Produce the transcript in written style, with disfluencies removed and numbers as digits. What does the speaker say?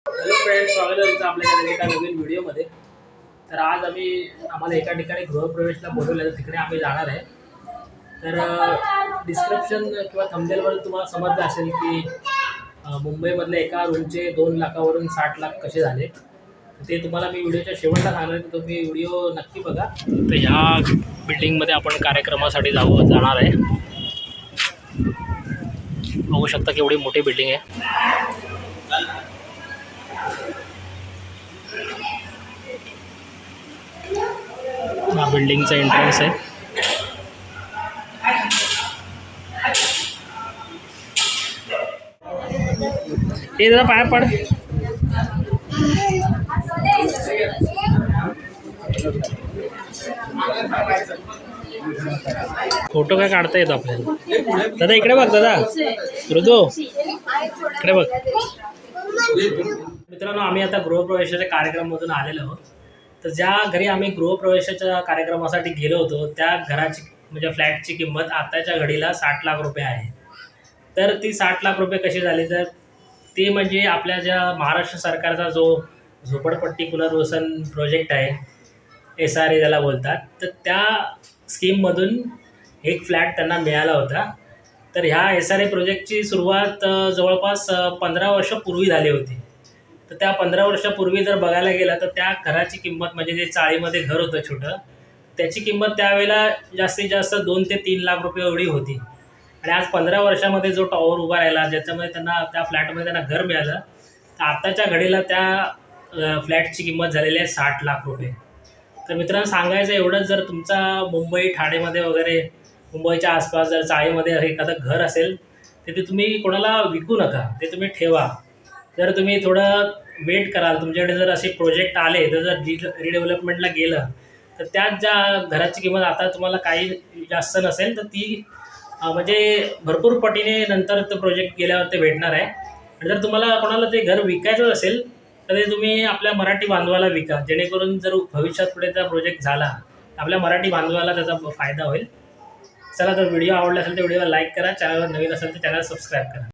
Hello friends, स्वागत आहे तुमचं आपल्या चॅनलच्या एका नवीन व्हिडिओमध्ये. तर आज आम्हाला एका ठिकाणी गृहप्रवेशला बोलवलं आहे, तिकडे आम्ही जाणार आहे. तर डिस्क्रिप्शन किंवा थंबनेलवर तुम्हाला समजलं असेल की मुंबईमधल्या एका रूमचे 2 लाखावरून 60 लाख कसे झाले. ते तुम्हाला मी व्हिडिओच्या शेवटला सांगणार आहे, तर तुम्ही व्हिडिओ नक्की बघा. तर ह्या बिल्डिंगमध्ये आपण कार्यक्रमासाठी जाणार आहे. बघू शकता केवढी मोठी बिल्डिंग आहे. हा बिल्डिंगचा एंट्रन्स आहे. ते जरा पाया पड. फोटो काय काढता येतो आपल्याला. दादा इकडे बघ, दादा ऋतू इकडे बघ. मित्रांनो, आम्ही आता गृहप्रवेशाच्या कार्यक्रमामधून आलेलो आहोत. तर ज्या घरी आम्ही गृहप्रवेशाच्या कार्यक्रमासाठी गेलो होतो त्या घराची म्हणजे फ्लॅटची किंमत आताच्या घडीला 60 लाख रुपये आहे. तर ती 60 लाख रुपये कशी झाली, तर ते म्हणजे आपल्या ज्या महाराष्ट्र सरकारचा जो झोपडपट्टी पुनर्वसन प्रोजेक्ट आहे, SRA ज्याला बोलतात, तर त्या स्कीममधून एक फ्लॅट त्यांना मिळाला होता. तर ह्या SRA प्रोजेक्टची सुरुवात जवळपास 15 वर्षापूर्वी झाली होती. तर त्या 15 वर्षापूर्वी जर बघायला गेलं तर त्या घराची किंमत म्हणजे जे चाळीमध्ये घर होतं छोटं, त्याची किंमत त्यावेळेला जास्तीत जास्त 2 ते 3 लाख रुपये एवढी होती. आणि आज 15 वर्षामध्ये जो टॉवर उभा राहिला, ज्याच्यामध्ये त्यांना त्या फ्लॅटमध्ये त्यांना घर मिळालं, तर आत्ताच्या घडीला त्या फ्लॅटची किंमत झालेली आहे 60 लाख रुपये. तर मित्रांनो, सांगायचं एवढंच, जर तुमचा मुंबई ठाणेमध्ये वगैरे मुंबईच्या आसपास जर चाळीमध्ये एखादं घर असेल तर ते तुम्ही कोणाला विकू नका, ते तुम्ही ठेवा. जर तुम्ही थोडं वेट कराल, तुमच्याकडे जर असे प्रोजेक्ट आले, तर जर रिडेव्हलपमेंटला गेलं तर त्यात ज्या घराची किंमत आता तुम्हाला काही जास्त नसेल तर ती म्हणजे भरपूर पटीने नंतर तो प्रोजेक्ट गेल्यावर ते भेटणार आहे. आणि जर तुम्हाला कोणाला ते घर विकायचं असेल तर ते तुम्ही आपल्या मराठी बांधवाला विका, जेणेकरून जर भविष्यात पुढे त्या प्रोजेक्ट झाला तर आपल्या मराठी बांधवाला त्याचा फायदा होईल. चला, तर व्हिडिओ आवडला असेल तर व्हिडिओला लाईक करा, चॅनलवर नवीन असेल तर चॅनल सबस्क्राईब करा.